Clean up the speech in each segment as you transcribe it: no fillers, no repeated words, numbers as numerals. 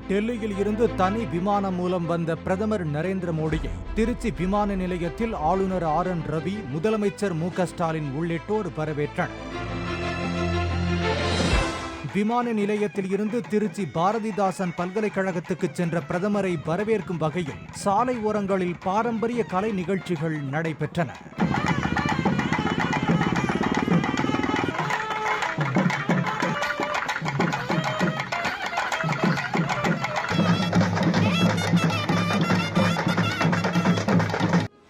டெல்லியில் இருந்து தனி விமானம் மூலம் வந்த பிரதமர் நரேந்திர மோடியை திருச்சி விமான நிலையத்தில் ஆளுநர் RN ரவி, முதலமைச்சர் MK ஸ்டாலின் உள்ளிட்டோர் வரவேற்றனர். விமான நிலையத்தில் இருந்து திருச்சி பாரதிதாசன் பல்கலைக்கழகத்துக்கு சென்ற பிரதமரை வரவேற்கும் வகையில் சாலை ஓரங்களில் பாரம்பரிய கலை நிகழ்ச்சிகள் நடைபெற்றன.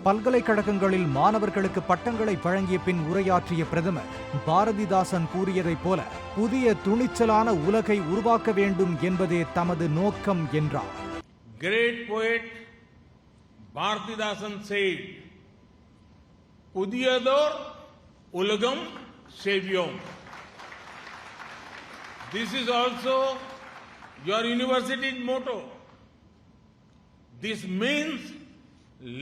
பல்கலைக்கழகங்களில் மாணவர்களுக்கு பட்டங்களை வழங்கிய பின் உரையாற்றிய பிரதமர், பாரதிதாசன் கூறியதைப் போல புதிய துணிச்சலான உலகை உருவாக்க வேண்டும் என்பதே தமது நோக்கம் என்றார். Great poet Bharathidasan said, "Pudiyador ulagam sevyom." This is also your university's motto. This means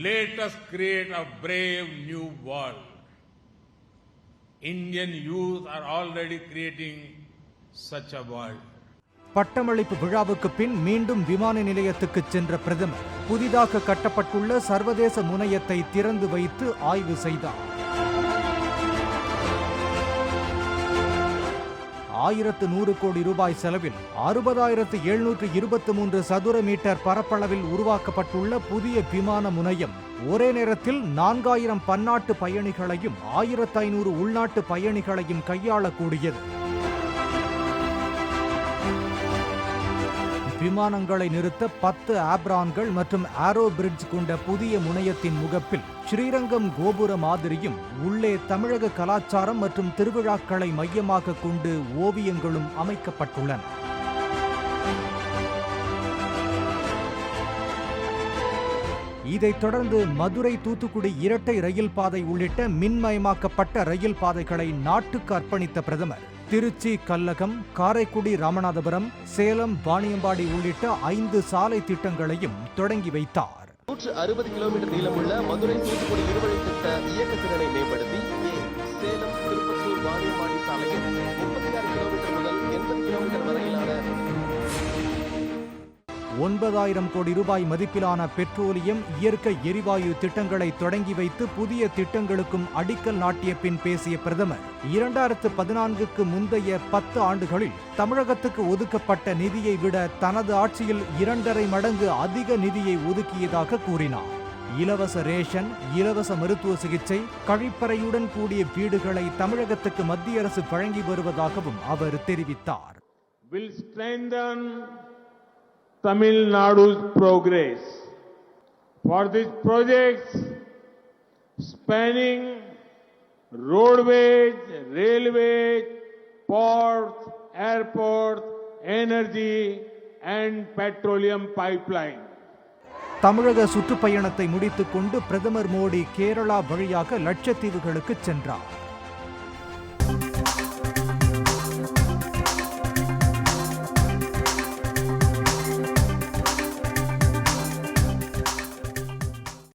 let us create a brave new world. Indian youth are already creating such a world. பட்டமளிப்பு விழாவுக்கு பின் மீண்டும் விமான நிலையத்துக்கு சென்ற பிரதமர் புதிதாக கட்டப்பட்டுள்ள சர்வதேச முனையத்தை திறந்து வைத்து ஆய்வு செய்தார். 1100 கோடி ரூபாய் செலவில் 60,723 சதுர மீட்டர் பரப்பளவில் உருவாக்கப்பட்டுள்ள புதிய விமான முனையம் ஒரே நேரத்தில் 4000 பன்னாட்டு பயணிகளையும் 1500 உள்நாட்டு பயணிகளையும் கையாளக்கூடியது. விமானங்களை நிறுத்த 10 ஆப்ரான்கள் மற்றும் ஆரோ பிரிட்ஜ் கொண்ட புதிய முனையத்தின் முகப்பில் ஸ்ரீரங்கம் கோபுர மாதிரியும் உள்ளே தமிழக கலாச்சாரம் மற்றும் திருவிழாக்களை மையமாக கொண்டு ஓவியங்களும் அமைக்கப்பட்டுள்ளன. இதைத் தொடர்ந்து மதுரை தூத்துக்குடி இரட்டை ரயில் பாதை உள்ளிட்ட மின்மயமாக்கப்பட்ட ரயில் பாதைகளை நாட்டுக்கு அர்ப்பணித்த பிரதமர் திருச்சி கல்லகம், காரைக்குடி ராமநாதபுரம், சேலம் வாணியம்பாடி உள்ளிட்ட 5 சாலை திட்டங்களையும் தொடங்கி வைத்தார். 160 கிலோமீட்டர் நீளமுள்ள மதுரை தூத்துக்குடி இருவழி திட்ட இயக்க திறனை மேம்படுத்தி சேலம் திருப்பத்தூர் வாணியம்பாடி சாலையில் 36 கிலோமீட்டர் முதல் 80 கிலோமீட்டர் வரையிலான 9,000 கோடி ரூபாய் மதிப்பிலான பெட்ரோலியம், இயற்கை எரிவாயு திட்டங்களை தொடங்கி வைத்து புதிய திட்டங்களுக்கும் அடிக்கல் நாட்டிய பின் பேசிய பிரதமர், 2014க்கு முந்தைய 10 ஆண்டுகளில் தமிழகத்துக்கு ஒதுக்கப்பட்ட நிதியை விட தனது ஆட்சியில் 2.5 மடங்கு அதிக நிதியை ஒதுக்கியதாக கூறினார். இலவச ரேஷன், இலவச மருத்துவ சிகிச்சை, கழிப்பறையுடன் கூடிய வீடுகளை தமிழகத்துக்கு மத்திய அரசு வழங்கி வருவதாகவும் அவர் தெரிவித்தார். Tamil Nadu's progress. For these projects spanning roadways, railways, ports, airports, energy and petroleum pipeline. தமிழக சுற்றுப்பயணத்தை முடித்துக் கொண்டு பிரதமர் மோடி கேரளா வழியாக லட்சத்தீவுகளுக்கு சென்றார்.